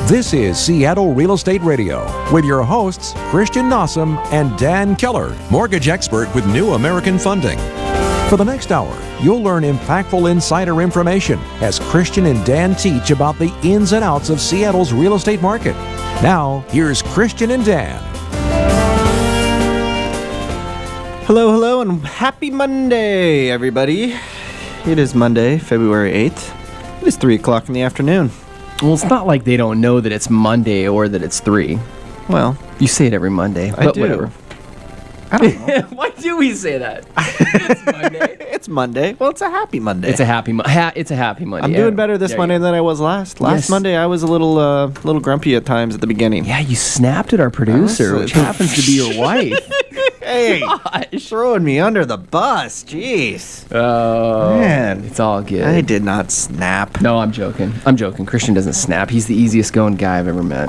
This is Seattle Real Estate Radio with your hosts, Christian Nossum and Dan Keller, mortgage expert with New American Funding. For the next hour, you'll learn impactful insider information as Christian and Dan teach about the ins and outs of Seattle's real estate market. Now, here's Christian and Dan. Hello, and happy Monday, everybody. It is Monday, February 8th. It is 3 o'clock in the afternoon. Well, it's not like they don't know that it's Monday or that it's 3. Well, you say it every Monday. I do. Whatever. I don't know. Why do we say that? It's Monday. It's Monday. Well, it's a happy Monday. It's a happy Monday. I'm doing better this Monday than I was last. Last Monday, I was a little grumpy at times at the beginning. Yeah, you snapped at our producer, which happens to be your wife. Hey, gosh. Throwing me under the bus. Jeez. Oh, man. It's all good. I did not snap. No, I'm joking. Christian doesn't snap. He's the easiest going guy I've ever met.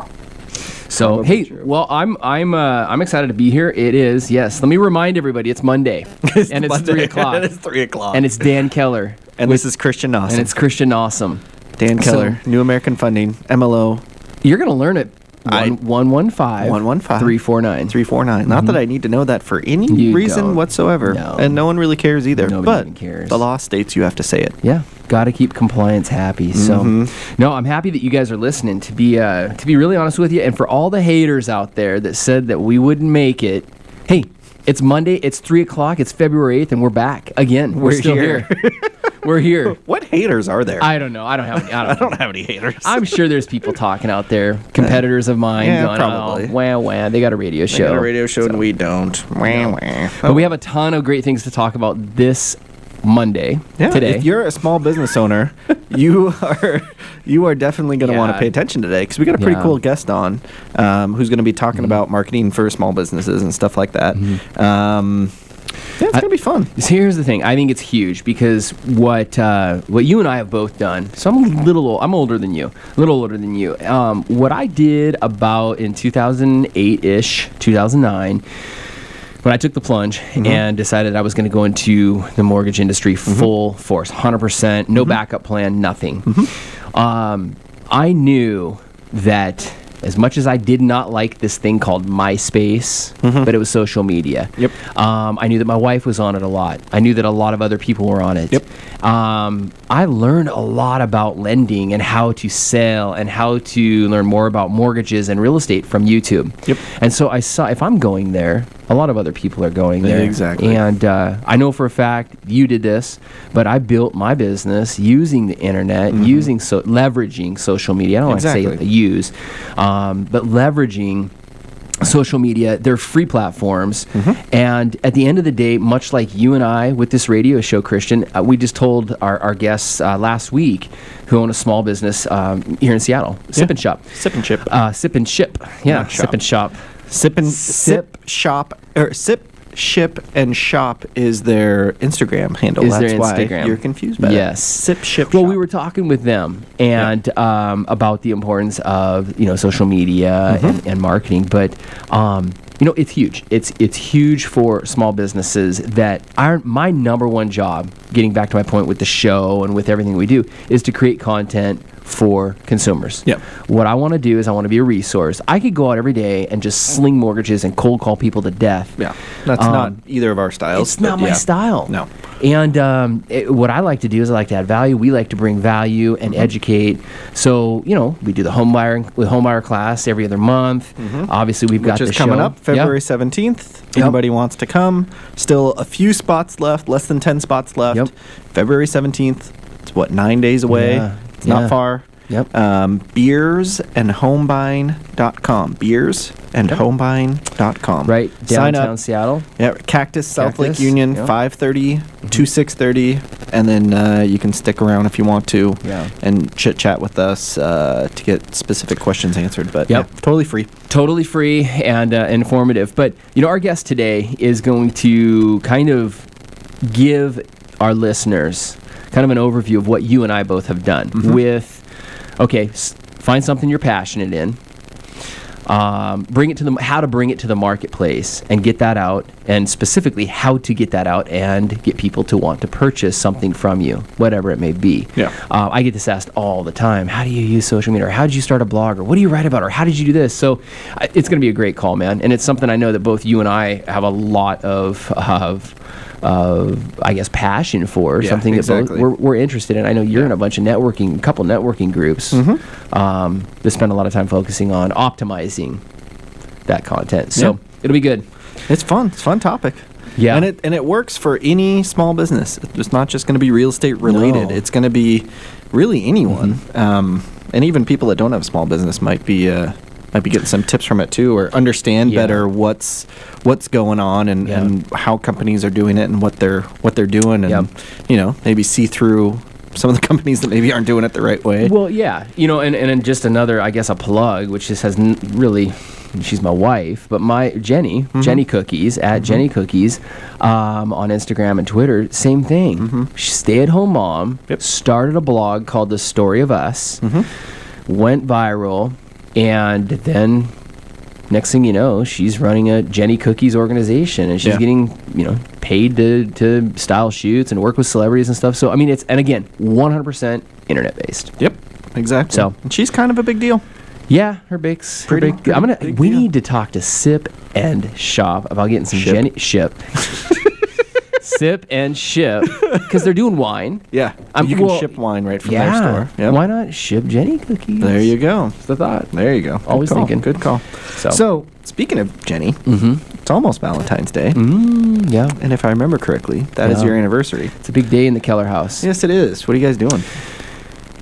So, Probably hey, true. well, I'm excited to be here. It is, yes. Let me remind everybody, it's Monday. And it's 3 o'clock. It is 3 o'clock. And it's Dan Keller. And this is Christian Nossum. And it's Christian Nossum. Dan Keller, New American Funding, MLO. You're going to learn it. 115-349. 349. Not that I need to know that for any reason whatsoever. No. And no one really cares either. Nobody even cares. The law states you have to say it. Yeah. Got to keep compliance happy. So, no, I'm happy that you guys are listening. To be really honest with you, and for all the haters out there that said that we wouldn't make it, hey, it's Monday, it's 3 o'clock, it's February 8th, and we're back again. We're still here. We're here. What haters are there? I don't know. I don't have any. I don't have any haters. I'm sure there's people talking out there, competitors of mine, going, probably. Oh, wah, they got a radio show. They got a radio show and we don't. Wah, wah. But we have a ton of great things to talk about this Monday, today. If you're a small business owner, you are definitely going to want to pay attention today because we got a pretty cool guest on who's going to be talking about marketing for small businesses and stuff like that. It's going to be fun. So here's the thing. I think it's huge because what you and I have both done. So I'm older than you. A little older than you. What I did about in 2008-ish, 2009, when I took the plunge and decided I was going to go into the mortgage industry full force, 100%, no backup plan, nothing. I knew that as much as I did not like this thing called MySpace, but it was social media. Yep. I knew that my wife was on it a lot. I knew that a lot of other people were on it. Yep. I learned a lot about lending and how to sell and how to learn more about mortgages and real estate from YouTube. Yep. And so I saw if I'm going there, a lot of other people are going there. Exactly. And I know for a fact you did this, but I built my business using the internet, leveraging social media. I don't want to say use, but leveraging social media. They're free platforms. And at the end of the day, much like you and I with this radio show, Christian, we just told our guests last week who own a small business here in Seattle, Sip and Shop. Sip and Chip. Sip and Ship. Yeah, Sip and Shop. Sip, Ship, and Shop is their Instagram handle. That's why you're confused by yes. Sip, Ship, Well, Shop. we were talking with them and about the importance of social media and marketing, but it's huge. It's huge for small businesses that aren't my number one job. Getting back to my point with the show and with everything we do is to create content for consumers. Yep. What I want to do is I want to be a resource. I could go out every day and just sling mortgages and cold call people to death. Yeah, that's not either of our styles. It's not my style. No. And what I like to do is I like to add value. We like to bring value and educate. So, we do the home buyer class every other month. Obviously, we've got the show. Which is coming up February 17th. Anybody wants to come. Still a few spots left, less than 10 spots left. Yep. February 17th. It's 9 days away. Yeah. It's not far. Yep. Beersandhomebuying.com. Beersandhomebuying.com. Right. Sign Downtown up. Seattle. Yeah. Cactus, South Lake Union, yep. 5:30 to 6:30. And then you can stick around if you want to and chit-chat with us to get specific questions answered. But totally free. Totally free and informative. But, our guest today is going to kind of give our listeners kind of an overview of what you and I both have done with, find something you're passionate in. bring it to how to bring it to the marketplace and get that out, and specifically how to get that out and get people to want to purchase something from you, whatever it may be. Yeah. I get this asked all the time. How do you use social media? Or how did you start a blog? Or what do you write about? Or how did you do this? So it's going to be a great call, man. And it's something I know that both you and I have a lot of I guess, passion for, something that both we're interested in. I know you're in a couple networking groups that spend a lot of time focusing on optimizing that content. So it'll be good. It's fun. It's a fun topic. Yeah. And it works for any small business. It's not just going to be real estate related. No. It's going to be really anyone. And even people that don't have a small business might be getting some tips from it too, or understand better what's going on and how companies are doing it and what they're doing, and maybe see through some of the companies that maybe aren't doing it the right way. Well, and just another, I guess, a plug, which just has really, she's my wife, but my Jenny Cookies at Jenny Cookies on Instagram and Twitter, same thing. She's stay-at-home mom, started a blog called The Story of Us, went viral. And then next thing you know, she's running a Jenny Cookies organization, and she's getting, paid to style shoots and work with celebrities and stuff. So, I mean, and again, 100% internet based. Yep, exactly. So, and she's kind of a big deal. Yeah, her big's pretty big. We need to talk to Sip and Shop about getting some Jenny Sip and Ship, because they're doing wine. Yeah, you can ship wine right from their store. Yep. Why not ship Jenny Cookies? There you go. That's the thought. There you go. Always thinking. Good call. So speaking of Jenny, it's almost Valentine's Day. Yeah. And if I remember correctly, that is your anniversary. It's a big day in the Keller house. Yes, it is. What are you guys doing?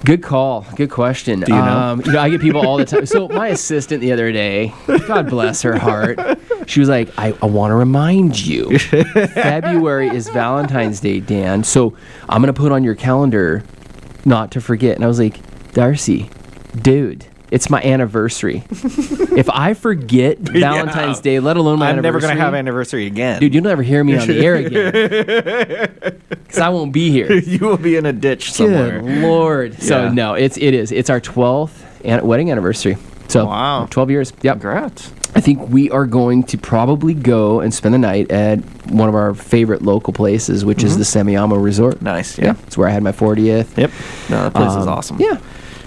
Good call. Good question. Do you know? I get people all the time. So my assistant the other day, God bless her heart, she was like, I want to remind you, February is Valentine's Day, Dan. So I'm going to put on your calendar not to forget. And I was like, Darcy, dude, it's my anniversary. If I forget Valentine's Day, let alone my anniversary. I'm never going to have anniversary again. Dude, you'll never hear me on the air again. Because I won't be here. You will be in a ditch somewhere. Good Lord. Yeah. So, no, it is. It's our 12th wedding anniversary. So, wow. 12 years. Yep. Congrats. I think we are going to probably go and spend the night at one of our favorite local places, which is the Semiahmo Resort. Nice, yeah. It's where I had my 40th. Yep. No, that place is awesome. Yeah.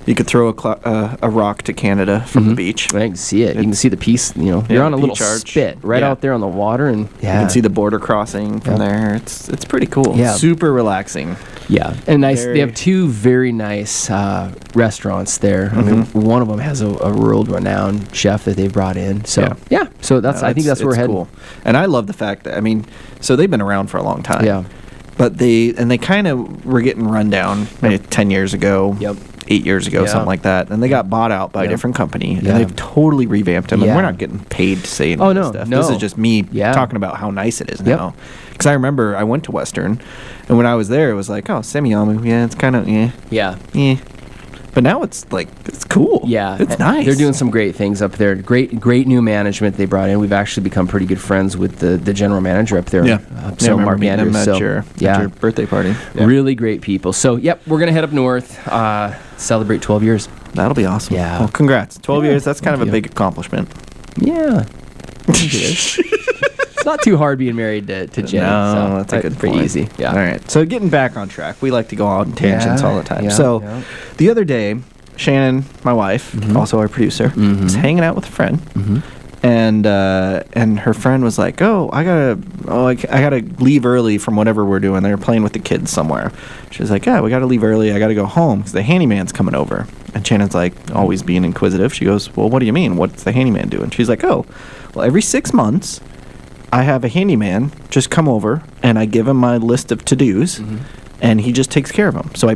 You could throw a rock to Canada from the beach. I can see it. You can see the piece. You're on a little spit right out there on the water, and you can see the border crossing from there. It's pretty cool. Yeah. Super relaxing. Yeah, and nice. They have two very nice restaurants there. I mean, one of them has a world-renowned chef that they've brought in. So so I think that's where we're heading. Cool. And I love the fact that so they've been around for a long time. Yeah, but they kind of were getting run down maybe 10 years ago. Yep. 8 years ago, something like that, and they got bought out by a different company, and they've totally revamped them. And we're not getting paid to say any of this stuff. This is just me talking about how nice it is now. Because I remember I went to Western, and when I was there, it was like, oh, Semiahmo, it's kind of But now it's cool. Yeah, it's nice. They're doing some great things up there. Great new management they brought in. We've actually become pretty good friends with the general manager up there. So Mark Andrews. At your birthday party. Yeah. Really great people. So we're gonna head up north, celebrate 12 years. That'll be awesome. Yeah. Well, congrats. 12 years. That's kind of a big accomplishment. Yeah. I think it is. It's not too hard being married to Jenny. No, that's a good pretty point. easy. Yeah. All right. So getting back on track, we like to go on tangents all the time. The other day, Shannon, my wife, also our producer, was hanging out with a friend, and her friend was like, I gotta leave early from whatever we're doing. They're playing with the kids somewhere. She was like, we gotta leave early. I gotta go home because the handyman's coming over. And Shannon's like, always being inquisitive. She goes, well, what do you mean? What's the handyman doing? She's like, every 6 months, I have a handyman just come over, and I give him my list of to-dos, and he just takes care of them. So I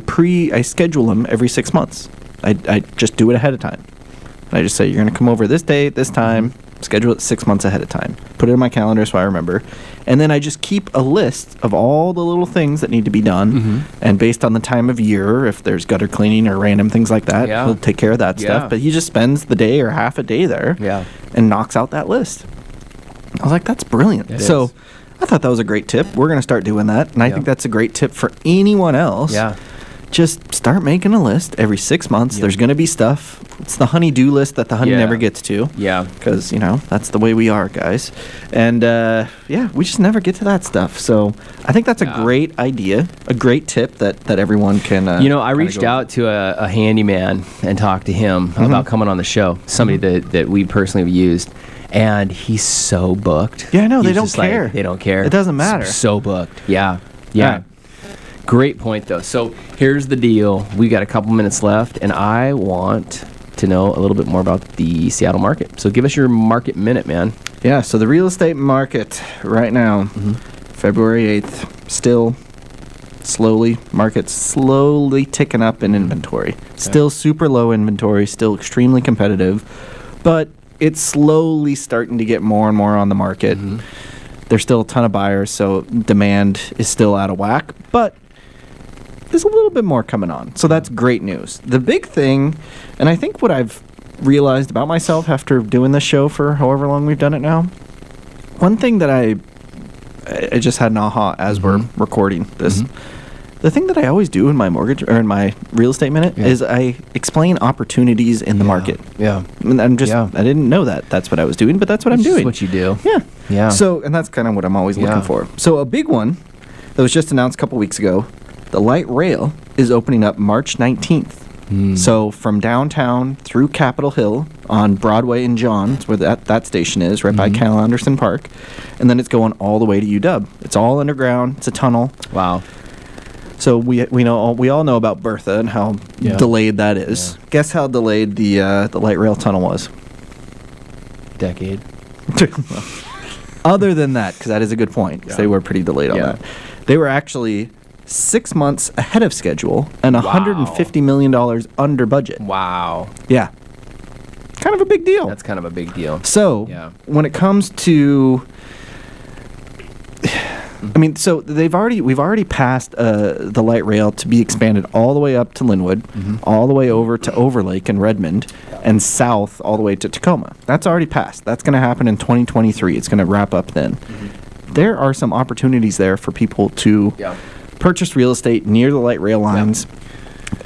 schedule him every 6 months. I just do it ahead of time. And I just say, you're going to come over this date, this time, schedule it 6 months ahead of time. Put it in my calendar so I remember. And then I just keep a list of all the little things that need to be done. And based on the time of year, if there's gutter cleaning or random things like that, he'll take care of that stuff. But he just spends the day or half a day there and knocks out that list. I was like, that's brilliant. So I thought that was a great tip. We're going to start doing that. And I think that's a great tip for anyone else just start making a list every 6 months. Yep. There's going to be stuff. It's the honey-do list that the honey never gets to. Yeah. Because, that's the way we are, guys. And, we just never get to that stuff. So I think that's a great idea, a great tip that everyone can I reached out to a handyman and talked to him about coming on the show, somebody that we personally have used. And he's so booked. Yeah, no, they don't care. They don't care. It doesn't matter. So booked. Yeah. Right. Great point, though. So here's the deal. We got a couple minutes left, and I want to know a little bit more about the Seattle market. So give us your market minute, man. Yeah, so the real estate market right now, February 8th, still market's slowly ticking up in inventory. Okay. Still super low inventory, still extremely competitive, but it's slowly starting to get more and more on the market. There's still a ton of buyers, so demand is still out of whack, but there's a little bit more coming on. So that's great news. The big thing, and I think what I've realized about myself after doing this show for however long we've done it now, one thing that I just had an aha as we're recording this. The thing that I always do in my mortgage or in my real estate minute is I explain opportunities in the market. Yeah. And I didn't know that that's what I was doing, but that's what I'm doing. That's what you do. Yeah. Yeah. So, and that's kind of what I'm always looking for. So a big one that was just announced a couple weeks ago, the light rail is opening up March 19th. So from downtown through Capitol Hill on Broadway and Johns, where that station is, right by Cal Anderson Park, and then it's going all the way to UW. It's all underground. It's a tunnel. Wow. So we all know about Bertha and how delayed that is. Yeah. Guess how delayed the light rail tunnel was? Decade. Other than that, because that is a good point, because they were pretty delayed on that. They were actually 6 months ahead of schedule and $150 million under budget. Wow. Yeah. Kind of a big deal. That's kind of a big deal. So when it comes to... I mean, so we've already passed the light rail to be expanded all the way up to Linwood, all the way over to Overlake and Redmond, and south all the way to Tacoma. That's already passed. That's going to happen in 2023. It's going to wrap up then. There are some opportunities there for people to purchase real estate near the light rail lines.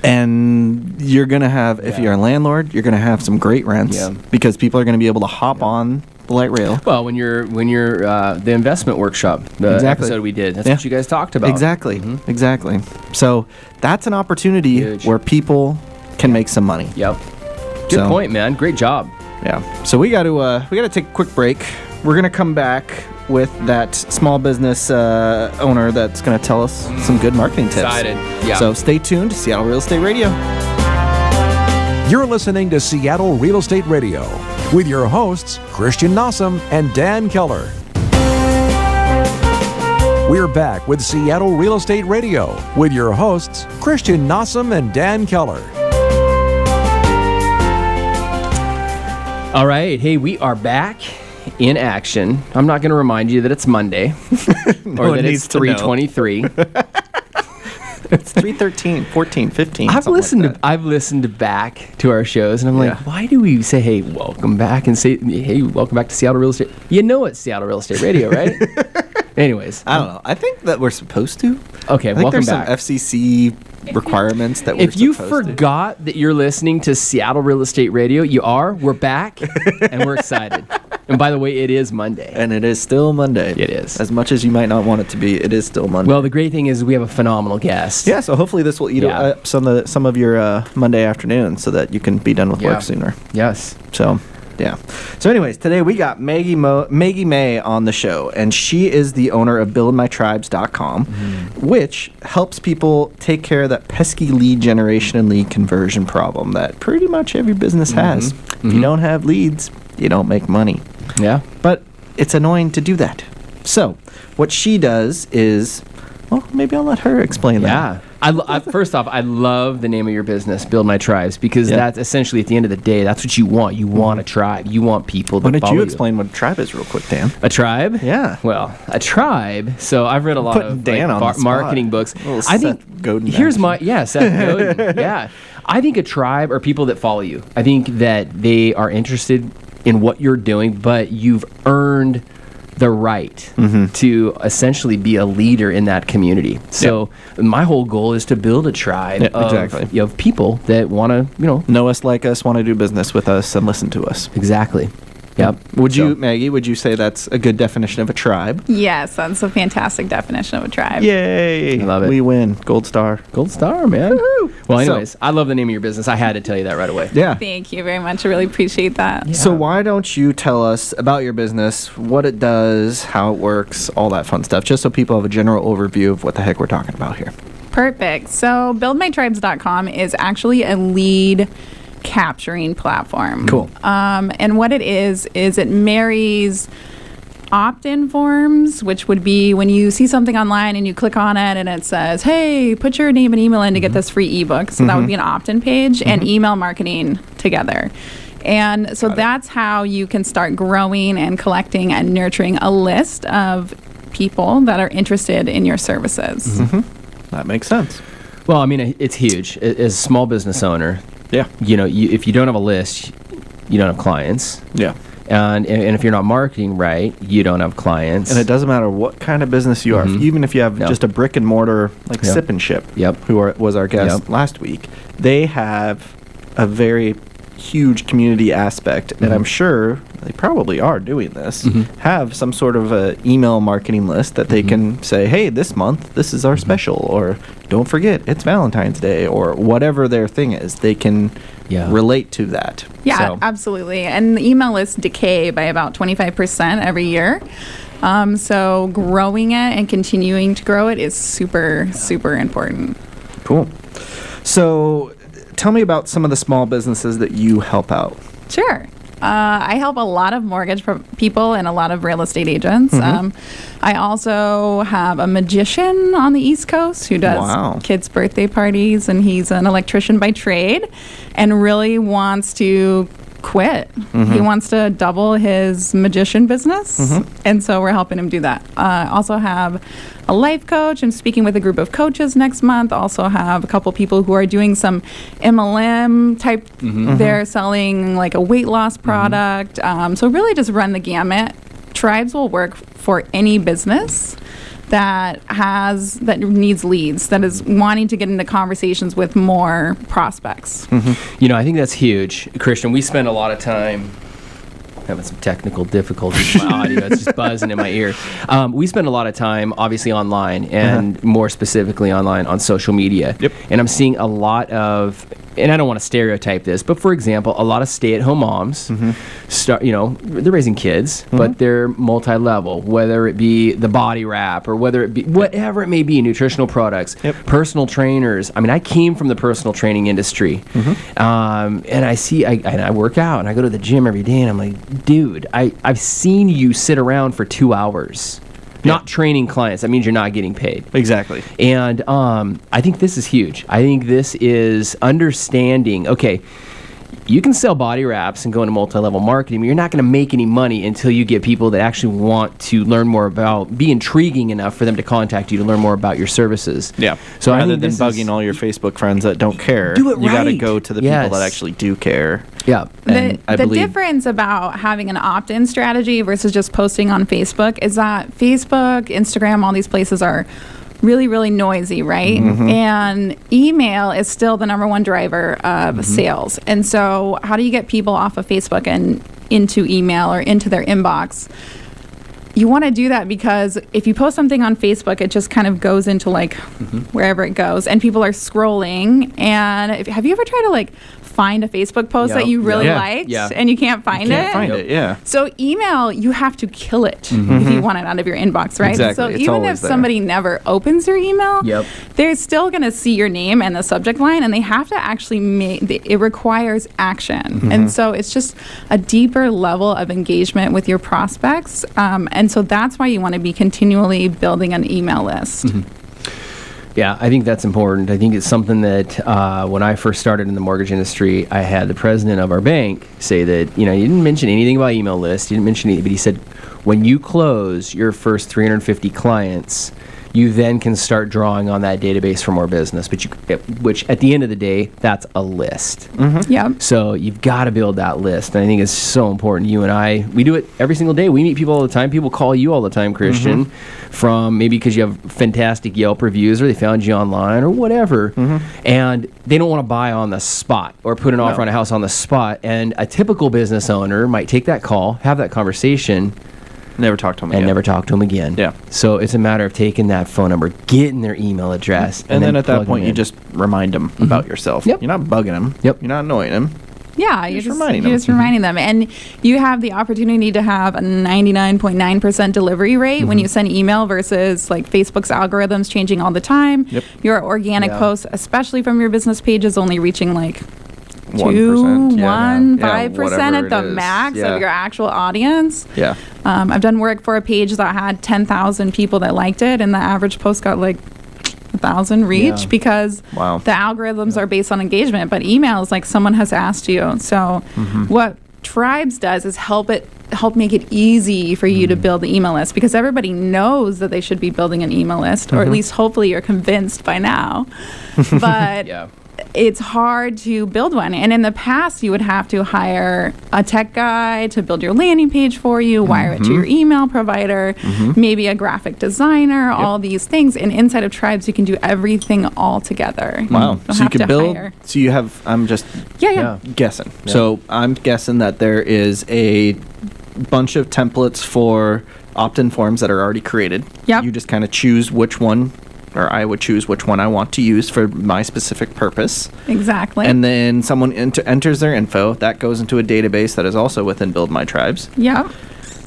And you're going to have, if you're a landlord, you're going to have some great rents because people are going to be able to hop on the light rail. Well, when you're the investment workshop, the episode we did, that's what you guys talked about. Exactly. Exactly. So that's an opportunity where people can make some money. Yep. Good point, man. Great job. Yeah. So we got to take a quick break. We're going to come back with that small business owner that's going to tell us some good marketing tips. Excited. Yeah. So stay tuned to Seattle Real Estate Radio. You're listening to Seattle Real Estate Radio with your hosts, Christian Nossum and Dan Keller. We're back with Seattle Real Estate Radio with your hosts, Christian Nossum and Dan Keller. All right. Hey, we are back in action. I'm not going to remind you that it's Monday or that it's 3:23. It's 3:13, 14, 15. I've listened back to our shows, and I'm like, why do we say, "Hey, welcome back," and say, "Hey, welcome back to Seattle Real Estate"? You know it's Seattle Real Estate Radio, right? Anyways, I don't know. I think that we're supposed to. Okay, welcome back. There's some FCC requirements that we're supposed to. If you forgot that you're listening to Seattle Real Estate Radio, we're back, and we're excited. And by the way, it is Monday. And it is still Monday. It is. As much as you might not want it to be, it is still Monday. Well, the great thing is we have a phenomenal guest. Yeah, so hopefully this will eat up some of your Monday afternoon so that you can be done with work sooner. Yes. So, yeah. So anyways, today we got Maggie Mae on the show, and she is the owner of BuildMyTribes.com, which helps people take care of that pesky lead generation and lead conversion problem that pretty much every business has. If you don't have leads, you don't make money. Yeah. But it's annoying to do that. So what she does is, well, maybe I'll let her explain that. I first off, I love the name of your business, Build My Tribes, because that's essentially, at the end of the day, that's what you want. You want a tribe. You want people to follow you. Why don't you explain what a tribe is real quick, Dan? A tribe? Yeah. Well, a tribe. So I've read a lot of Dan on marketing books. I think Seth Godin. Seth Godin. Yeah. I think a tribe are people that follow you. I think that they are interested in what you're doing, but you've earned the right to essentially be a leader in that community. So my whole goal is to build a tribe of people that want to, know us, like us, want to do business with us, and listen to us. Exactly. Yep. Maggie, would you say that's a good definition of a tribe? Yes, that's a fantastic definition of a tribe. Yay. I love it. We win. Gold star. Gold star, man. Woo-hoo. Well, anyways, I love the name of your business. I had to tell you that right away. Yeah. Thank you very much. I really appreciate that. Yeah. So why don't you tell us about your business, what it does, how it works, all that fun stuff, just so people have a general overview of what the heck we're talking about here. Perfect. So buildmytribes.com is actually a lead capturing platform. Cool. And what it is it marries opt-in forms, which would be when you see something online and you click on it and it says, hey, put your name and email in to get this free ebook. So that would be an opt-in page, and email marketing together. And so that's how you can start growing and collecting and nurturing a list of people that are interested in your services. That makes sense. Well, I mean, it's huge. As a small business owner, if you don't have a list, you don't have clients. Yeah. And if you're not marketing right, you don't have clients. And it doesn't matter what kind of business you are. Even if you have just a brick and mortar, like Sip and Ship, who was our guest last week, they have a very huge community aspect, and I'm sure they probably are doing this, have some sort of a email marketing list that they can say, hey, this month, this is our special, or don't forget, it's Valentine's Day, or whatever their thing is. They can relate to that. Yeah, absolutely. And the email lists decay by about 25% every year. So growing it and continuing to grow it is super, super important. Cool. So tell me about some of the small businesses that you help out. Sure. I help a lot of mortgage people and a lot of real estate agents. I also have a magician on the East Coast who does kids' birthday parties, and he's an electrician by trade and really wants to quit. He wants to double his magician business, and so we're helping him do that. I also have a life coach. I'm speaking with a group of coaches next month. Also have a couple people who are doing some MLM type. They're selling like a weight loss product. So really just run the gamut. Tribes will work for any business that needs leads, that is wanting to get into conversations with more prospects. I think that's huge, Christian. We spend a lot of time having some technical difficulties with my audio. It's just buzzing in my ear. We spend a lot of time, obviously, online, and more specifically online on social media. And I'm seeing a lot of, and I don't want to stereotype this, but for example, a lot of stay-at-home moms start, they're raising kids, but they're multi-level, whether it be the body wrap or whether it be whatever it may be, nutritional products, personal trainers. I mean, I came from the personal training industry, and I work out and I go to the gym every day, and I'm like, dude, I've seen you sit around for 2 hours. Not training clients. That means you're not getting paid. Exactly. And I think this is huge. I think this is understanding, okay, you can sell body wraps and go into multi-level marketing, but you're not going to make any money until you get people that actually want to learn more about, be intriguing enough for them to contact you to learn more about your services. Yeah. So rather than bugging all your Facebook friends that don't care, you got to go to the people that actually do care. Yeah. The difference about having an opt-in strategy versus just posting on Facebook is that Facebook, Instagram, all these places are really, really noisy, right? And email is still the number one driver of sales. And so how do you get people off of Facebook and into email or into their inbox? You want to do that because if you post something on Facebook, it just kind of goes into like wherever it goes, and people are scrolling. And have you ever tried to find a Facebook post that you really liked and you can't find it? Can't find it. So email, you have to kill it if you want it out of your inbox, right? Exactly. So it's even if somebody never opens your email, they're still going to see your name and the subject line, and they have to actually it requires action. And so it's just a deeper level of engagement with your prospects. And so that's why you want to be continually building an email list. Yeah, I think that's important. I think it's something that when I first started in the mortgage industry, I had the president of our bank say that, you didn't mention anything about email lists. You didn't mention anything, but he said, when you close your first 350 clients, you then can start drawing on that database for more business. Which at the end of the day, that's a list. Yeah. So you've got to build that list. And I think it's so important. You and I, we do it every single day. We meet people all the time. People call you all the time, Christian, from maybe because you have fantastic Yelp reviews or they found you online or whatever. And they don't want to buy on the spot or put an offer on a house on the spot. And a typical business owner might take that call, have that conversation, never talk to them again. And never talk to them again. Yeah. So it's a matter of taking that phone number, getting their email address. And then at that point, you just remind them about yourself. Yep. You're not bugging them. Yep. You're not annoying them. Yeah, you're just reminding them. And you have the opportunity to have a 99.9% delivery rate when you send email versus like Facebook's algorithms changing all the time. Yep. Your organic posts, especially from your business pages, only reaching like 1%, 5% at the max of your actual audience. Yeah. I've done work for a page that had 10,000 people that liked it, and the average post got like 1,000 reach because the algorithms are based on engagement, but email is like someone has asked you. So what Tribes does is help make it easy for you to build the email list, because everybody knows that they should be building an email list, or at least hopefully you're convinced by now. But it's hard to build one. And in the past, you would have to hire a tech guy to build your landing page for you, wire it to your email provider, maybe a graphic designer, all these things. And inside of Tribes, you can do everything all together. Wow. So you can build, so you have, I'm just guessing. Yeah. So I'm guessing that there is a bunch of templates for opt-in forms that are already created. Yep. You just kind of choose which one, or I would choose which one I want to use for my specific purpose. Exactly. And then someone enters their info. That goes into a database that is also within Build My Tribes. Yep.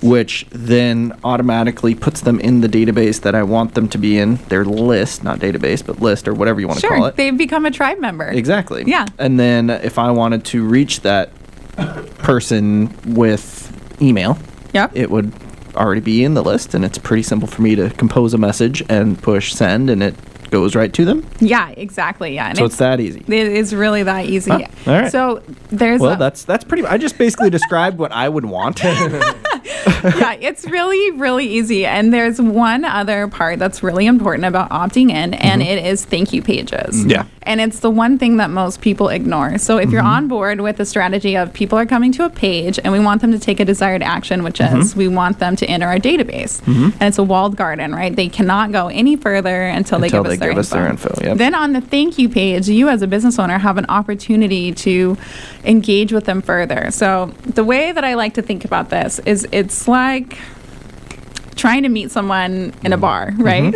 Which then automatically puts them in the database that I want them to be in, their list, not database, but list, or whatever you want to call it. They become a tribe member. Exactly. Yeah. And then if I wanted to reach that person with email, it would already be in the list, and it's pretty simple for me to compose a message and push send, and it goes right to them. Yeah, exactly. Yeah. And so it's that easy. It is really that easy. All right. So there's that's pretty. I just basically described what I would want. Yeah, it's really, really easy. And there's one other part that's really important about opting in, and it is thank you pages. Yeah. And it's the one thing that most people ignore. So if you're on board with the strategy of people are coming to a page and we want them to take a desired action, which is we want them to enter our database. And it's a walled garden, right? They cannot go any further until they give us their info. Yep. Then on the thank you page, you as a business owner have an opportunity to engage with them further. So the way that I like to think about this is it's like trying to meet someone in a bar, right?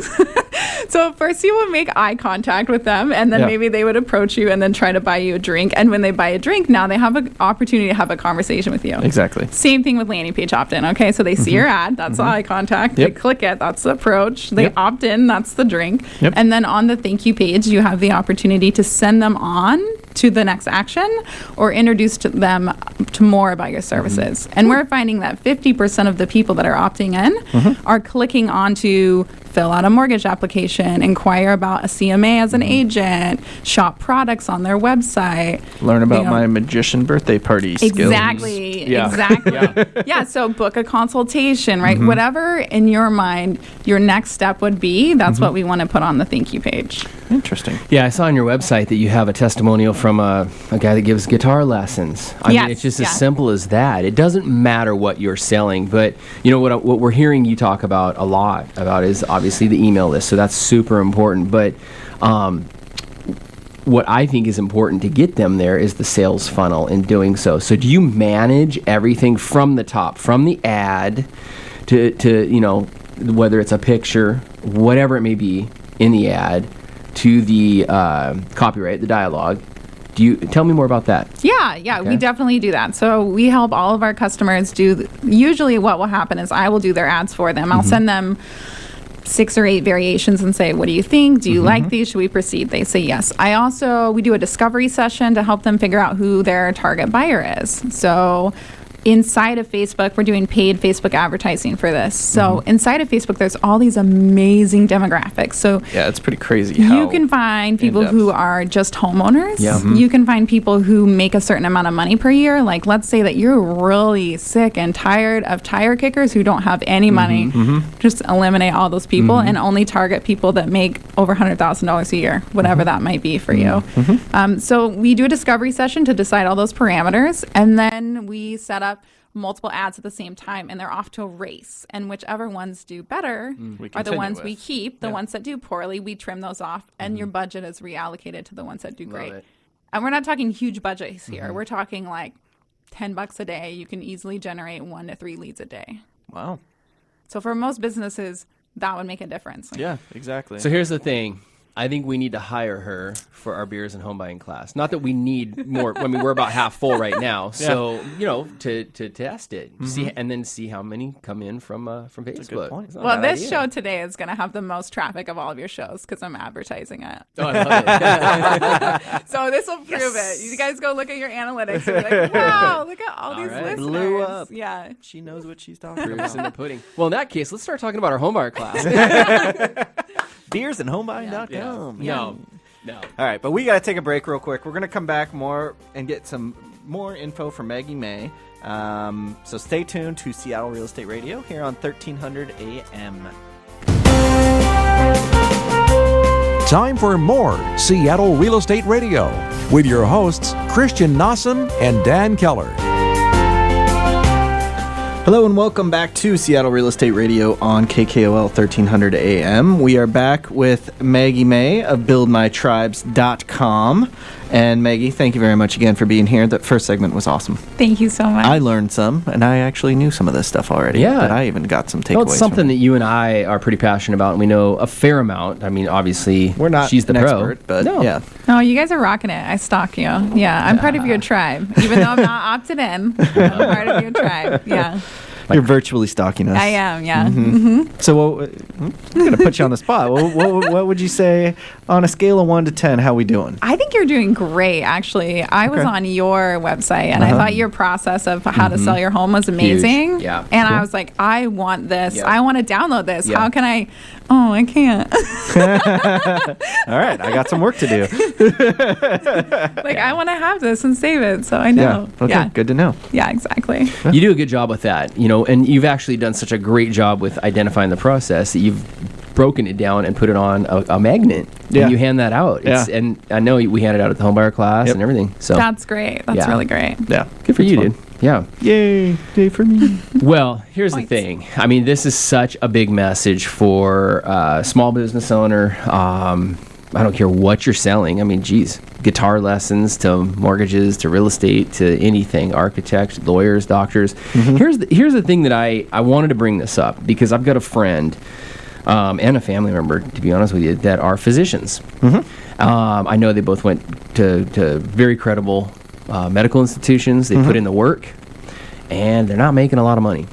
So first you would make eye contact with them, and then maybe they would approach you and then try to buy you a drink. And when they buy a drink, now they have an opportunity to have a conversation with you. Exactly. Same thing with landing page opt-in. Okay, so they see your ad, that's eye contact. They click it, that's the approach. They opt in, that's the drink. And then on the thank you page, you have the opportunity to send them on to the next action or introduce to them to more about your services. And we're finding that 50% of the people that are opting in are clicking on to fill out a mortgage application, inquire about a CMA as an agent, shop products on their website. Learn about my magician birthday party skills. Exactly. Yeah, so book a consultation, right? Whatever in your mind your next step would be, that's what we want to put on the thank you page. Interesting. Yeah, I saw on your website that you have a testimonial from a guy that gives guitar lessons. I mean, it's just as simple as that. It doesn't matter what you're selling, but you know what we're hearing you talk about a lot about is obviously the email list. So that's super important. But what I think is important to get them there is the sales funnel in doing so. So do you manage everything from the top, from the ad to you know, whether it's a picture, whatever it may be in the ad, to the copyright, the dialogue? Do you tell me more about that? Yeah, we definitely do that. So we help all of our customers do. Usually, what will happen is I will do their ads for them. I'll send them 6 or 8 variations and say, "What do you think? Do you like these? Should we proceed?" They say yes. We do a discovery session to help them figure out who their target buyer is. So inside of Facebook, we're doing paid Facebook advertising for this. So inside of Facebook, there's all these amazing demographics. So yeah, it's pretty crazy. You can find people who are just homeowners. Yeah. You can find people who make a certain amount of money per year. Like, let's say that you're really sick and tired of tire kickers who don't have any money. Just eliminate all those people and only target people that make over $100,000 a year, whatever that might be for you. So we do a discovery session to decide all those parameters, and then we set up multiple ads at the same time, and they're off to a race. And whichever ones do better are the ones we keep. The ones that do poorly, we trim those off, and your budget is reallocated to the ones that do great. And we're not talking huge budgets here. We're talking like $10 a day. You can easily generate 1 to 3 leads a day. Wow. So for most businesses, that would make a difference. Yeah, exactly. So here's the thing. I think we need to hire her for our beers and home buying class. Not that we need more. I mean, we're about half full right now. So, to test it, see, and then see how many come in from Facebook. That's a good point. Well, this show today is going to have the most traffic of all of your shows because I'm advertising it. Oh, I love it. So this will prove it. You guys go look at your analytics and be like, wow, look at all these listeners. Blew up. Yeah. She knows what she's talking about. Proof's in the pudding. Well, in that case, let's start talking about our home buyer class. Beersandhomebuying.com. No. All right, but we got to take a break real quick. We're going to come back more and get some more info from Maggie Mae. So stay tuned to Seattle Real Estate Radio here on 1300 AM. Time for more Seattle Real Estate Radio with your hosts, Christian Nossum and Dan Keller. Hello and welcome back to Seattle Real Estate Radio on KKOL 1300 AM. We are back with Maggie Mae of BuildMyTribes.com. And Maggie, thank you very much again for being here. That first segment was awesome. Thank you so much. I learned some, and I actually knew some of this stuff already. Yeah. But I even got some takeaways. Well, it's something that you and I are pretty passionate about, and we know a fair amount. I mean, obviously, we're not she's the an pro. expert, but no. Oh, you guys are rocking it. I stalk you. Yeah, I'm part of your tribe. Even though I'm not opted in, I'm part of your tribe. Yeah. You're virtually stalking us. I am, yeah. So I'm going to put you on the spot. What would you say on a scale of 1 to 10, how we doing? I think you're doing great, actually. I was on your website, and I thought your process of how to sell your home was amazing. Huge. Yeah. And I was like, I want this. Yeah. I want to download this. Yeah. How can I? Oh, I can't. All right, I got some work to do. I want to have this and save it, so I know. Yeah. Okay, good to know. Yeah, exactly. You do a good job with that, and you've actually done such a great job with identifying the process that you've broken it down and put it on a magnet. Yeah. And you hand that out. And I know we handed it out at the homebuyer class and everything. So that's great. That's really great. Yeah. Good for you, dude. Yeah. Yay. Yay for me. Well, here's the thing. I mean, this is such a big message for a small business owner. I don't care what you're selling. I mean, geez, guitar lessons to mortgages to real estate to anything, architects, lawyers, doctors. Here's the thing that I wanted to bring this up because I've got a friend and a family member, to be honest with you, that are physicians. I know they both went to very credible medical institutions. They put in the work, and they're not making a lot of money.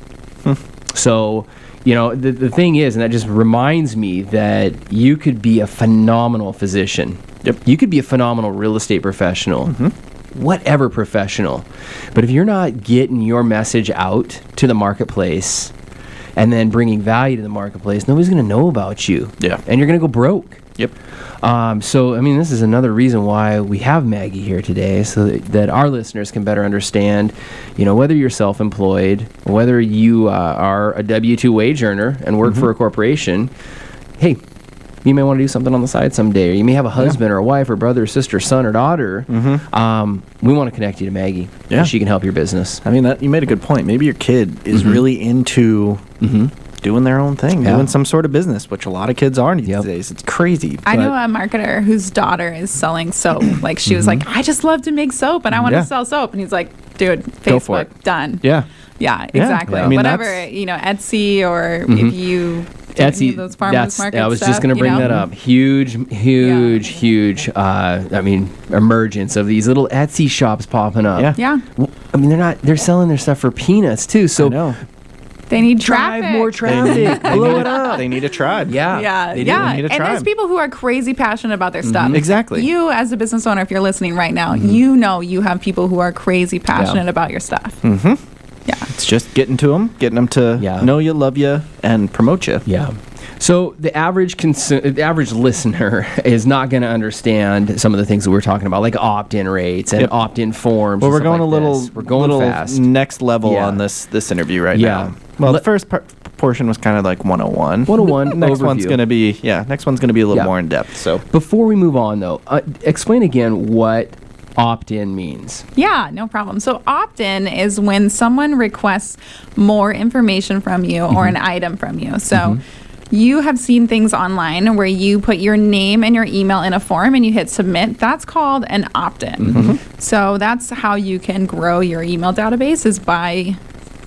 So, the thing is, and that just reminds me that you could be a phenomenal physician. Yep. You could be a phenomenal real estate professional, whatever professional. But if you're not getting your message out to the marketplace and then bringing value to the marketplace, nobody's going to know about you. Yeah. And you're going to go broke. Yep. So, I mean, this is another reason why we have Maggie here today, so that our listeners can better understand, whether you're self-employed, whether you are a W-2 wage earner and work for a corporation. Hey, you may want to do something on the side someday, or you may have a husband or a wife or brother or sister, son or daughter. We want to connect you to Maggie. Yeah. So she can help your business. I mean, you made a good point. Maybe your kid is really into doing their own thing, doing some sort of business, which a lot of kids are these days. It's crazy. I know a marketer whose daughter is selling soap. Like, she was like, I just love to make soap, and I want to sell soap. And he's like, dude, Facebook, done. Yeah. Yeah, exactly. Yeah. I mean, whatever, Etsy, or if you... Etsy, those farmers market I was stuff, just going to bring that up. Huge, emergence of these little Etsy shops popping up. Yeah. I mean, they're selling their stuff for peanuts too. So I know. They need drive traffic. more traffic. Blow it up. They need a tribe. Yeah. They need a And tribe. there's people who are crazy passionate about their stuff. Exactly. You, as a business owner, if you're listening right now, you have people who are crazy passionate about your stuff. Yeah. It's just getting them to know you, love you, and promote you. Yeah. So the average listener is not going to understand some of the things that we're talking about, like opt-in rates and opt-in forms. Well, we're going We're going fast. Next level on this interview right now. Well, the first portion was kind of like 101. 101 next overview. one's going to be a little more in depth. So before we move on, though, explain again what opt-in means. Yeah, no problem. So opt-in is when someone requests more information from you or an item from you. So you have seen things online where you put your name and your email in a form and you hit submit. That's called an opt-in. So that's how you can grow your email database, is by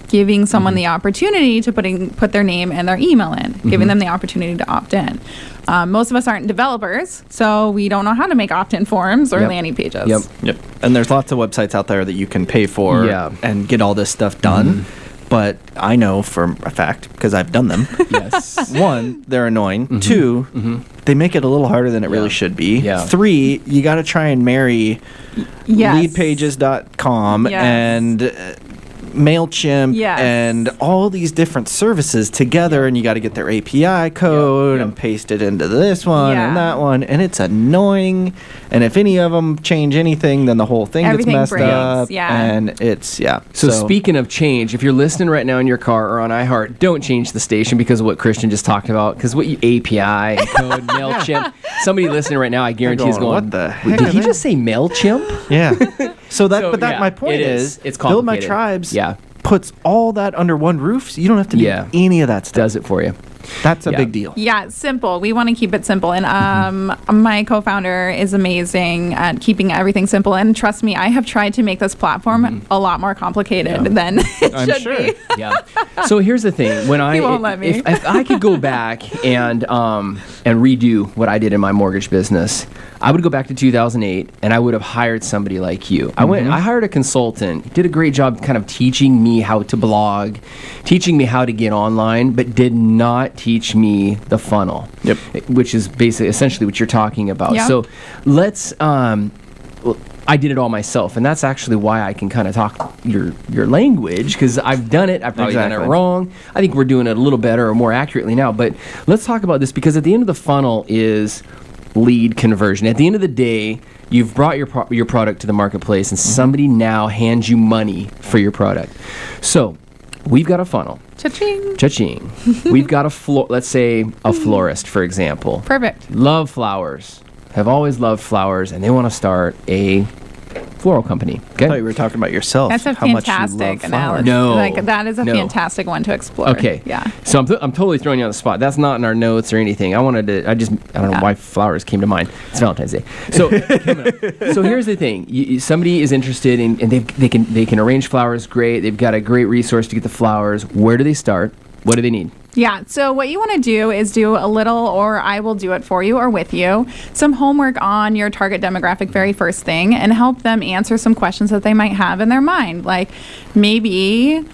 giving someone the opportunity to put their name and their email in, giving them the opportunity to opt in. Most of us aren't developers, so we don't know how to make opt-in forms or landing pages. Yep. And there's lots of websites out there that you can pay for and get all this stuff done. But I know for a fact, because I've done them. Yes. 1, they're annoying. 2, they make it a little harder than it really should be. 3, you got to try and marry leadpages.com and MailChimp and all these different services together, and you got to get their API code and paste it into this one and that one, and it's annoying. And if any of them change anything, then the whole thing gets messed up. And it's So speaking of change, if you're listening right now in your car or on iHeart, don't change the station because of what Christian just talked about. Because what you API and code MailChimp, somebody listening right now, I guarantee is going, what the heck? Did he just say MailChimp? Yeah. My point is it's Build My Tribes puts all that under one roof, so you don't have to do any of that stuff. Does it for you. That's a big deal. Yeah, simple. We want to keep it simple. And my co-founder is amazing at keeping everything simple. And trust me, I have tried to make this platform a lot more complicated than it should be. Yeah. So here's the thing. When He won't let me. If I could go back and redo what I did in my mortgage business, I would go back to 2008 and I would have hired somebody like you. I hired a consultant, did a great job kind of teaching me how to blog, teaching me how to get online, but did not teach me the funnel, which is basically essentially what you're talking about. Yep. So let's I did it all myself, and that's actually why I can kind of talk your language, because I've done it. I've probably done it wrong. I think we're doing it a little better or more accurately now. But let's talk about this, because at the end of the funnel is lead conversion. At the end of the day, you've brought your product to the marketplace, and somebody now hands you money for your product. So we've got a funnel. Cha-ching. Cha-ching. We've got let's say a florist, for example. Perfect. Love flowers. Have always loved flowers, and they want to start a floral company. Okay? I thought you were talking about yourself. That's a fantastic analogy. No. That is a fantastic one to explore. Okay. Yeah. So I'm totally throwing you on the spot. That's not in our notes or anything. I don't know why flowers came to mind. It's Valentine's Day. So so here's the thing. Somebody is interested in, and they can arrange flowers. Great. They've got a great resource to get the flowers. Where do they start? What do they need? Yeah, so what you want to do is do a little, or I will do it for you or with you, some homework on your target demographic very first thing, and help them answer some questions that they might have in their mind. Like maybe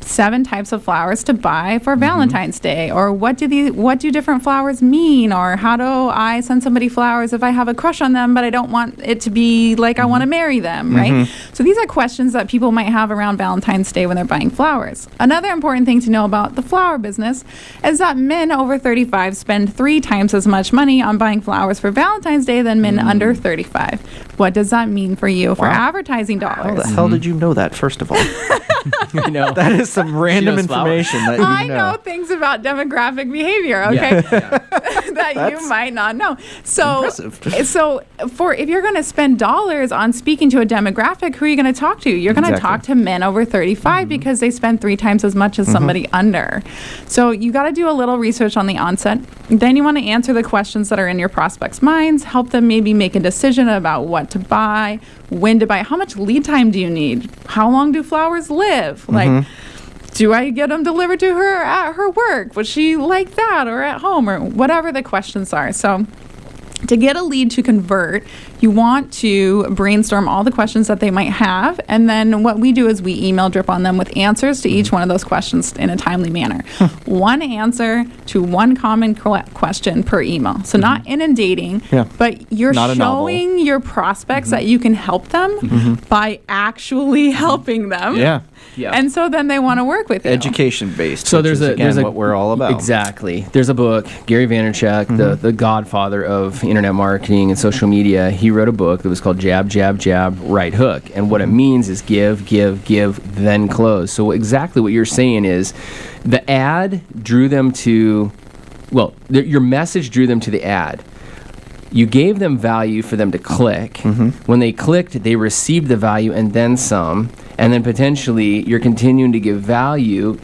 7 types of flowers to buy for Valentine's Day, or what do different flowers mean, or how do I send somebody flowers if I have a crush on them but I don't want it to be like I want to marry them, right? So these are questions that people might have around Valentine's Day when they're buying flowers. Another important thing to know about the flower business is that men over 35 spend 3 times as much money on buying flowers for Valentine's Day than men under 35. What does that mean for you for advertising dollars? How the hell did you know that, first of all? I know. That is some random information that you I know things about demographic behavior, okay? That you might not know. So, if you're going to spend dollars on speaking to a demographic, who are you going to talk to? You're going to talk to men over 35 because they spend 3 times as much as somebody under. So you got to do a little research on the onset. Then you want to answer the questions that are in your prospects' minds, help them maybe make a decision about what to buy, when to buy, how much lead time do you need, how long do flowers live, like. Do I get them delivered to her at her work? Would she like that, or at home, or whatever the questions are? So To get a lead to convert, you want to brainstorm all the questions that they might have, and then what we do is we email drip on them with answers to each one of those questions in a timely manner. One answer to one common question per email. So not inundating, but you're not showing your prospects that you can help them by actually helping them. Yeah. And so then they want to work with you. Education based. So there's what we're all about. Exactly. There's a book, Gary Vaynerchuk, the godfather of internet marketing and social media. He wrote a book that was called Jab, Jab, Jab, Right Hook. And what it means is give, then close. So exactly what you're saying is the ad drew them to, your message drew them to the ad. You gave them value for them to click. When they clicked, they received the value and then some. And then potentially you're continuing to give value,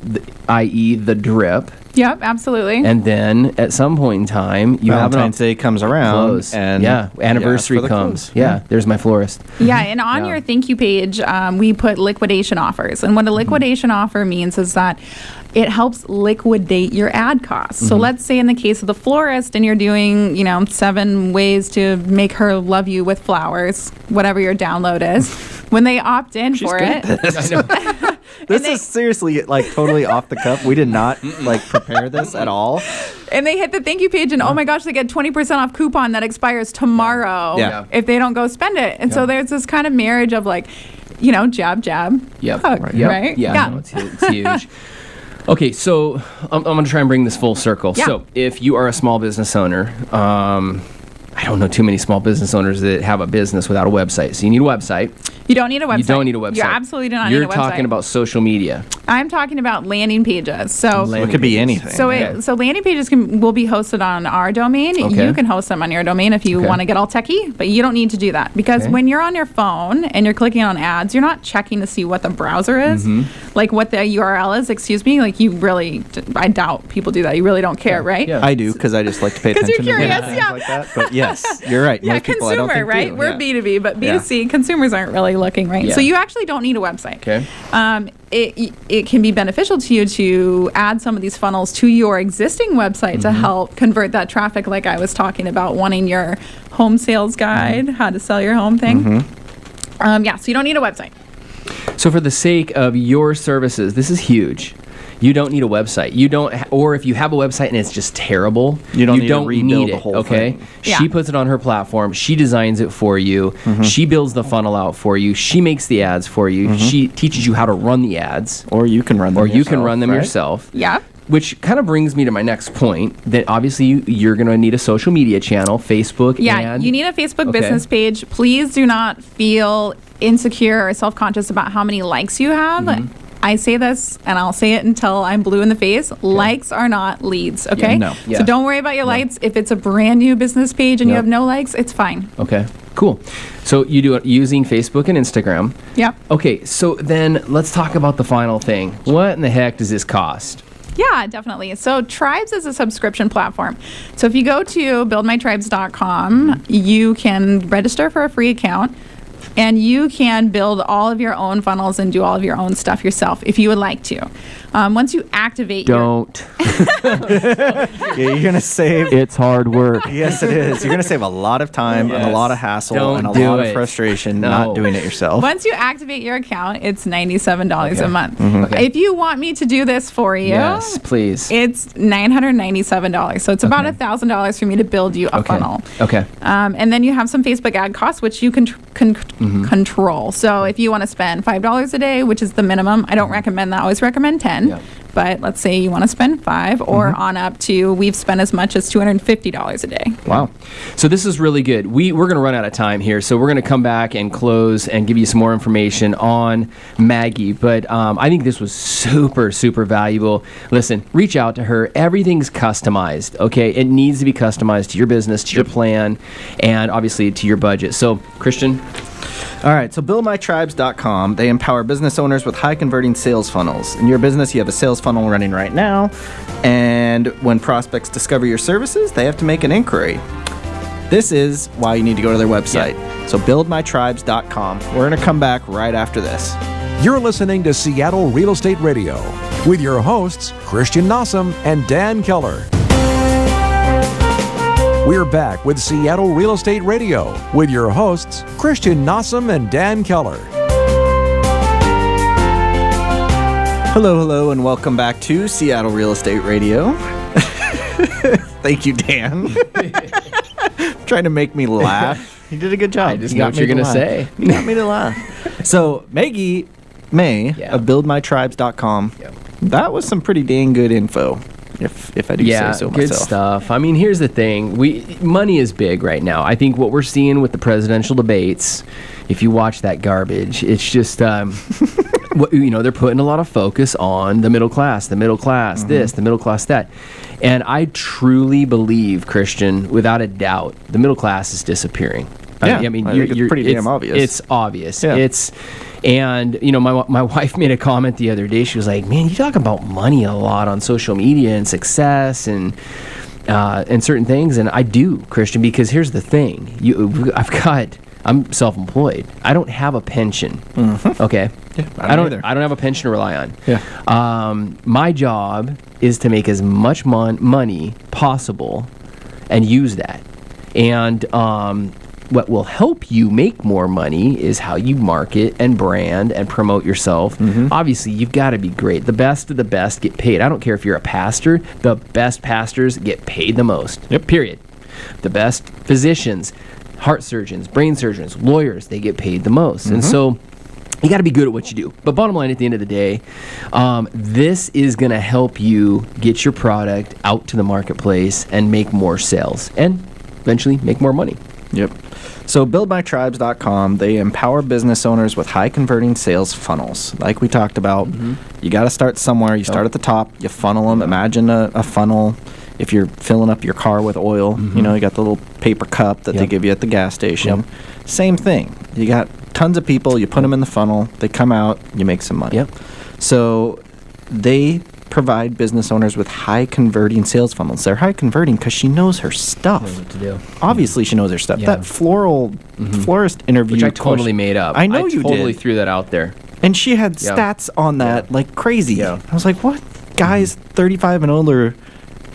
i.e. the drip. Yep, absolutely. And then at some point in time, Valentine's Day comes around. And anniversary comes. Yeah, there's my florist. Yeah, and on your thank you page, we put liquidation offers. And what a liquidation offer means is that it helps liquidate your ad costs. So let's say in the case of the florist, and you're doing, 7 ways to make her love you with flowers, whatever your download is. When they opt in for it. This is seriously totally off the cuff. We did not prepare this at all. And they hit the thank you page and oh my gosh, they get 20% off coupon that expires tomorrow if they don't go spend it. And so there's this kind of marriage of jab, jab, hook, right? Yeah. No, it's huge. Okay, so I'm going to try and bring this full circle. Yeah. So if you are a small business owner, I don't know too many small business owners that have a business without a website. So you need a website. You don't need a website. You don't need a website. You absolutely do not need a website. You're talking about social media. I'm talking about landing pages. So it could be anything. So landing pages will be hosted on our domain. Okay. You can host them on your domain if you want to get all techie, but you don't need to do that because when you're on your phone and you're clicking on ads, you're not checking to see what the browser is, like what the URL is. Excuse me, I doubt people do that. You really don't care, right? Yeah. I do because I just like to pay attention. Because you're curious, to like that. But yes, you're right. Yeah, most people, consumer, I don't think right? do. We're B2B, but B2C consumers aren't really looking, right? Yeah. So you actually don't need a website. Okay. It can be beneficial to you to add some of these funnels to your existing website to help convert that traffic, like I was talking about, wanting your home sales guide, how to sell your home thing. So you don't need a website. So for the sake of your services, this is huge. You don't need a website. You don't, or if you have a website and it's just terrible, you don't need to rebuild the whole thing. She puts it on her platform. She designs it for you. She builds the funnel out for you. She makes the ads for you. She teaches you how to run the ads, or you can run them. Or you can run them yourself. Yeah. Which kind of brings me to my next point, that obviously you're going to need a social media channel, Facebook. Yeah, you need a Facebook business page. Please do not feel insecure or self-conscious about how many likes you have. I say this, and I'll say it until I'm blue in the face. Likes are not leads, okay? So don't worry about your likes. If it's a brand new business page and you have no likes, it's fine. Okay, cool. So you do it using Facebook and Instagram. Yep. Okay, so then let's talk about the final thing. What in the heck does this cost? Yeah, definitely. So Tribes is a subscription platform. So if you go to buildmytribes.com, you can register for a free account. And you can build all of your own funnels and do all of your own stuff yourself if you would like to. Once you activate you're going to save... It's hard work. Yes, it is. You're going to save a lot of time and a lot of hassle and a lot of frustration not doing it yourself. Once you activate your account, it's $97 a month. If you want me to do this for you... Yes, please. It's $997. So it's about $1,000 for me to build you a funnel. Okay. And then you have some Facebook ad costs, which you can control. So if you want to spend $5 a day, which is the minimum, I don't recommend that. I always recommend 10. But let's say you want to spend 5 or on up to, we've spent as much as $250 a day. Wow. So this is really good. We're going to run out of time here. So we're going to come back and close and give you some more information on Maggie. But I think this was super, super valuable. Listen, reach out to her. Everything's customized, okay? It needs to be customized to your business, to your plan, and obviously to your budget. So, Christian? All right, so buildmytribes.com, they empower business owners with high-converting sales funnels. In your business, you have a sales funnel running right now, and when prospects discover your services, they have to make an inquiry. This is why you need to go to their website. So buildmytribes.com. We're going to come back right after this. You're listening to Seattle Real Estate Radio with your hosts, Christian Nossum and Dan Keller. We're back with Seattle Real Estate Radio with your hosts, Christian Nossum and Dan Keller. Hello, and welcome back to Seattle Real Estate Radio. Thank you, Dan. Trying to make me laugh. You did a good job. I just know what you're going to say. You got me to laugh. So, Maggie Mae of BuildMyTribes.com. Yep. That was some pretty dang good info, if I do say so myself. Good stuff. I mean, here's the thing. Money is big right now. I think what we're seeing with the presidential debates, if you watch that garbage, it's just... they're putting a lot of focus on the middle class, this, the middle class that. And I truly believe, Christian, without a doubt, the middle class is disappearing. Yeah, I mean, it's pretty damn obvious. It's obvious. Yeah. And my wife made a comment the other day. She was like, "Man, you talk about money a lot on social media and success and certain things." And I do, Christian, because here's the thing. I'm self-employed. I don't have a pension. Mm-hmm. Okay. Yeah, I don't have a pension to rely on. Yeah. My job is to make as much money possible and use that. And what will help you make more money is how you market and brand and promote yourself. Mm-hmm. Obviously, you've got to be great. The best of the best get paid. I don't care if you're a pastor. The best pastors get paid the most. Yep. Period. The best physicians, heart surgeons, brain surgeons, lawyers, they get paid the most. Mm-hmm. And so you got to be good at what you do. But bottom line, at the end of the day, this is going to help you get your product out to the marketplace and make more sales and eventually make more money. Yep. So BuildMyTribes.com, they empower business owners with high-converting sales funnels. Like we talked about, you got to start somewhere. You start at the top, you funnel them. Imagine a funnel. If you're filling up your car with oil, you got the little paper cup that they give you at the gas station. Yep. Same thing. You got tons of people, you put them in the funnel, they come out, you make some money. Yep. So they provide business owners with high-converting sales funnels. They're high-converting because she knows her stuff. Knows what to do. Obviously, she knows her stuff. Yeah. That florist interview, which I totally made up. I know you totally did. threw that out there. And she had stats on that like crazy. Yeah. I was like, what? Guys 35 and older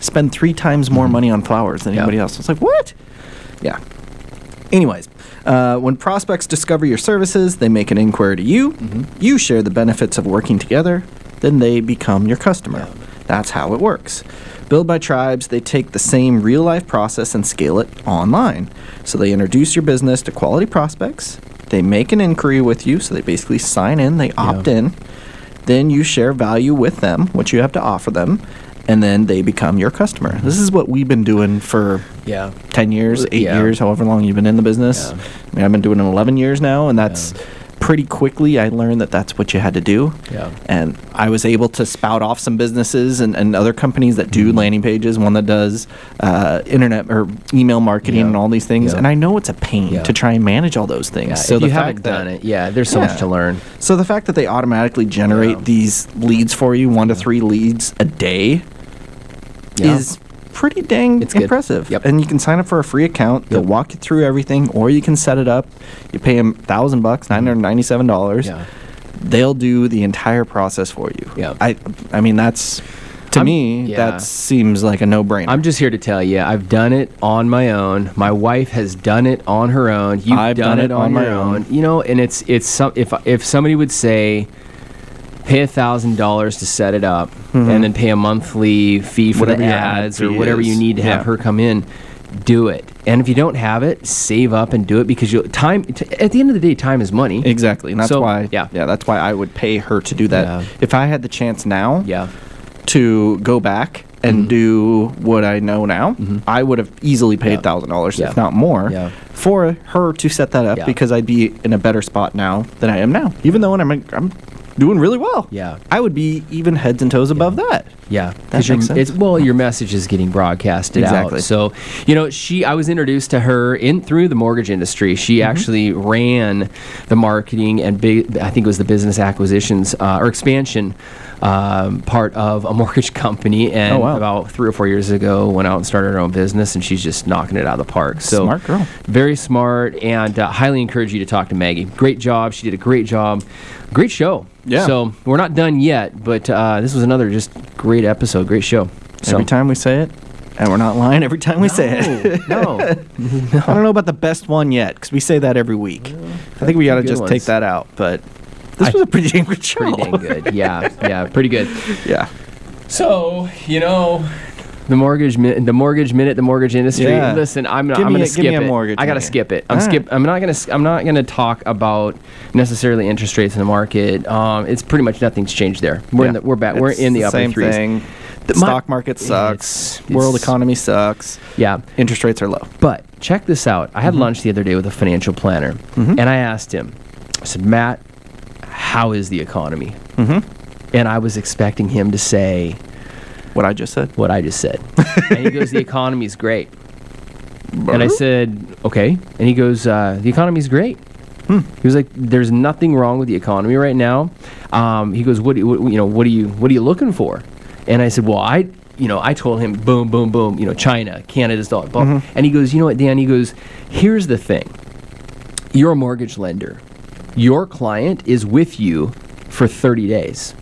spend 3 times more money on flowers than anybody else. I was like, what? Yeah. Anyways, when prospects discover your services, they make an inquiry to you. You share the benefits of working together. Then they become your customer. Yeah. That's how it works. Build by Tribes, they take the same real-life process and scale it online. So they introduce your business to quality prospects. They make an inquiry with you, so they basically sign in, they opt in. Then you share value with them, what you have to offer them, and then they become your customer. This is what we've been doing for 10 years, 8 years, however long you've been in the business. Yeah. I mean, I've been doing it 11 years now, and that's... pretty quickly I learned that that's what you had to do. Yeah. And I was able to spout off some businesses and other companies that do landing pages, one that does internet or email marketing and all these things. And I know it's a pain to try and manage all those things. Yeah. So if you haven't done it, there's so much to learn. So the fact that they automatically generate these leads for you, 1 to 3 leads a day, is pretty dang impressive. Yep. And you can sign up for a free account. They'll walk you through everything, or you can set it up. You pay them $1,000, $997. Yeah. They'll do the entire process for you. Yeah. I mean, that's... To me, that seems like a no-brainer. I'm just here to tell you, I've done it on my own. My wife has done it on her own. You've done it on my own. You know, and it's if somebody would say, pay $1,000 to set it up, and then pay a monthly fee for the ads or whatever you need to have her come in, do it. And if you don't have it, save up and do it, because at the end of the day, time is money. Exactly, and that's why. Yeah, that's why I would pay her to do that. Yeah. If I had the chance now, to go back and do what I know now, I would have easily paid $1,000, if not more, for her to set that up, because I'd be in a better spot now than I am now. Even though I'm doing really well. Yeah. I would be even heads and toes above that. Yeah. That makes sense. Your message is getting broadcasted out. So, I was introduced to her through the mortgage industry. She actually ran the marketing and I think it was the business acquisitions or expansion part of a mortgage company. And about 3 or 4 years ago, went out and started her own business, and she's just knocking it out of the park. So smart girl. Very smart, and highly encourage you to talk to Maggie. Great job. She did a great job. Great show. Yeah. So we're not done yet, but this was another just great episode, great show. So. Every time we say it, And we're not lying every time we say it. No. I don't know about the best one yet, because we say that every week. I think we got to just take that out. But this was a pretty dang good show. Pretty dang good. Yeah, pretty good. Yeah. So, the mortgage minute, the mortgage industry. Yeah. Listen, I'm going to skip give me it. a mortgage I got to minute. skip it. I'm not going to talk about necessarily interest rates in the market. It's pretty much nothing's changed there. We're in the upper same threes. Thing. The stock market sucks. World economy sucks. Yeah. Interest rates are low. But check this out. I had lunch the other day with a financial planner, and I asked him, I said, Matt, how is the economy? And I was expecting him to say what I just said. And he goes, the economy's great. And I said, okay. And he goes, the economy's great. He was like, there's nothing wrong with the economy right now. He goes, what are you looking for? And I said, well, I told him, boom, boom, boom, China, Canada's dollar. And he goes, you know what, Dan? He goes, here's the thing. You're a mortgage lender. Your client is with you for 30 days.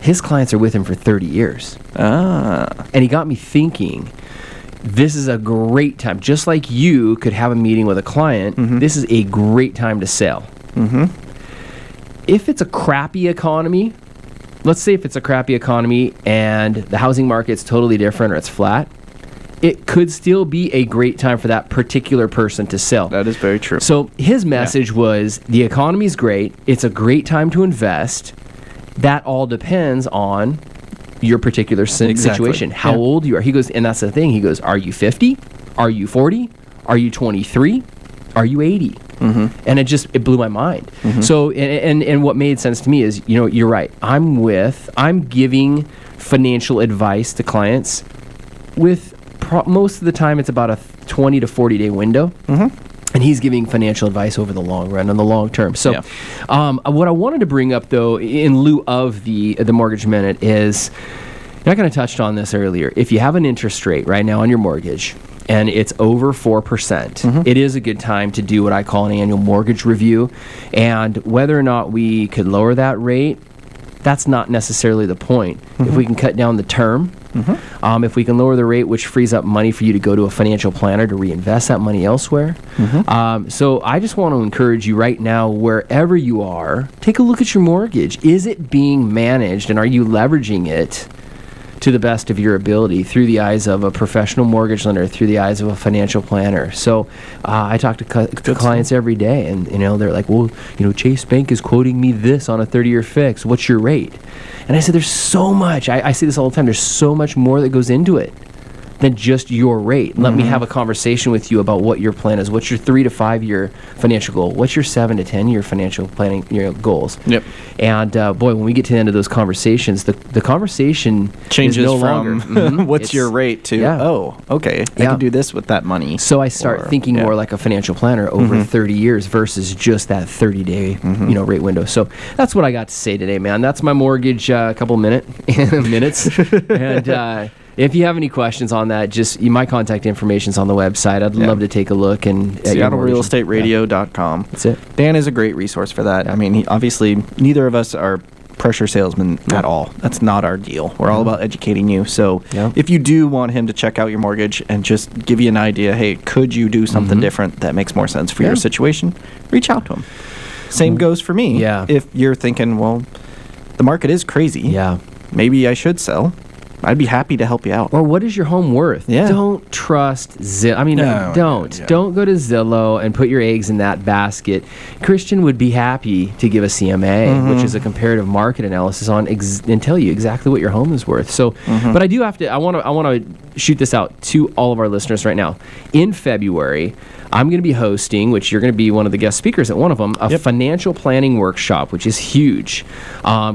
His clients are with him for 30 years. And he got me thinking, this is a great time. Just like you could have a meeting with a client, this is a great time to sell. If it's a crappy economy, let's say if it's a crappy economy and the housing market's totally different or it's flat, it could still be a great time for that particular person to sell. That is very true. So his message was, the economy's great. It's a great time to invest. That all depends on your particular situation, how old you are. He goes, and that's the thing. He goes, are you 50? Are you 40? Are you 23? Are you 80? And it blew my mind. So, and what made sense to me is, you're right. I'm giving financial advice to clients with most of the time it's about a 20 to 40 day window. And he's giving financial advice over the long run and the long term. So what I wanted to bring up, though, in lieu of the mortgage minute is, I kind of touched on this earlier. If you have an interest rate right now on your mortgage and it's over 4%, it is a good time to do what I call an annual mortgage review. And whether or not we could lower that rate, that's not necessarily the point. If we can cut down the term, if we can lower the rate, which frees up money for you to go to a financial planner to reinvest that money elsewhere. So I just want to encourage you right now, wherever you are, take a look at your mortgage. Is it being managed, and are you leveraging it to the best of your ability through the eyes of a professional mortgage lender, through the eyes of a financial planner? So I talk to clients every day, and they're like, well, Chase Bank is quoting me this on a 30-year fix. What's your rate? And I said, there's so much. I say this all the time. There's so much more that goes into it than just your rate. Let me have a conversation with you about what your plan is. What's your 3 to 5 year financial goal? What's your 7 to 10 year financial planning goals? And boy, when we get to the end of those conversations, the conversation changes is no from longer, what's your rate to, okay, I can do this with that money. So I start thinking more like a financial planner over 30 years versus just that 30-day rate window. So that's what I got to say today, man. That's my mortgage couple minutes. And if you have any questions on that, my contact information's on the website. I'd love to take a look. And SeattleRealEstateRadio.com. That's it. Dan is a great resource for that. I mean, obviously, neither of us are pressure salesmen at all. That's not our deal. We're all about educating you. So if you do want him to check out your mortgage and just give you an idea, hey, could you do something different that makes more sense for your situation, reach out to him. Same goes for me. If you're thinking, well, the market is crazy. Maybe I should sell. I'd be happy to help you out. Or what is your home worth? Don't trust Zillow. I mean, don't go to Zillow and put your eggs in that basket. Christian would be happy to give a CMA, which is a comparative market analysis and tell you exactly what your home is worth. So, but I do have to. I want to shoot this out to all of our listeners right now. In February, I'm going to be hosting, which you're going to be one of the guest speakers at one of them, a financial planning workshop, which is huge.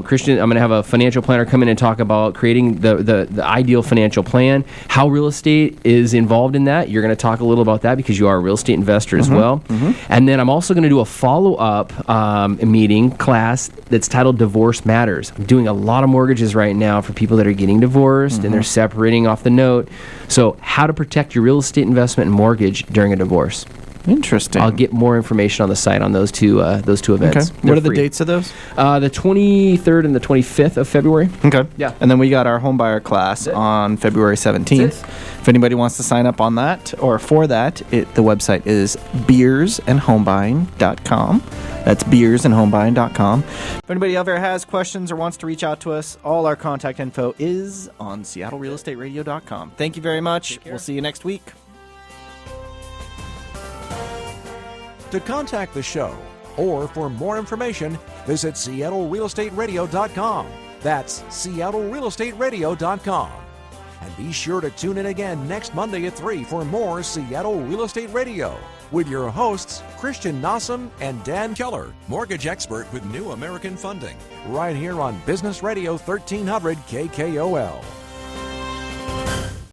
Christian, I'm going to have a financial planner come in and talk about creating the ideal financial plan, how real estate is involved in that. You're going to talk a little about that because you are a real estate investor as well. And then I'm also going to do a follow-up meeting class that's titled Divorce Matters. I'm doing a lot of mortgages right now for people that are getting divorced and they're separating off the note. So how to protect your real estate investment and mortgage during a divorce. Interesting. I'll get more information on the site on those two events. Okay. What are the dates of those? The 23rd and the 25th of February. Okay. Yeah. And then we got our homebuyer class on February 17th. If anybody wants to sign up on that or for that, the website is beersandhomebuying.com. That's beersandhomebuying.com. If anybody ever has questions or wants to reach out to us, all our contact info is on seattlerealestateradio.com. Thank you very much. We'll see you next week. To contact the show or for more information, visit seattlerealestateradio.com. That's seattlerealestateradio.com. And be sure to tune in again next Monday at 3 for more Seattle Real Estate Radio with your hosts, Christian Nossum and Dan Keller, mortgage expert with New American Funding, right here on Business Radio 1300 KKOL.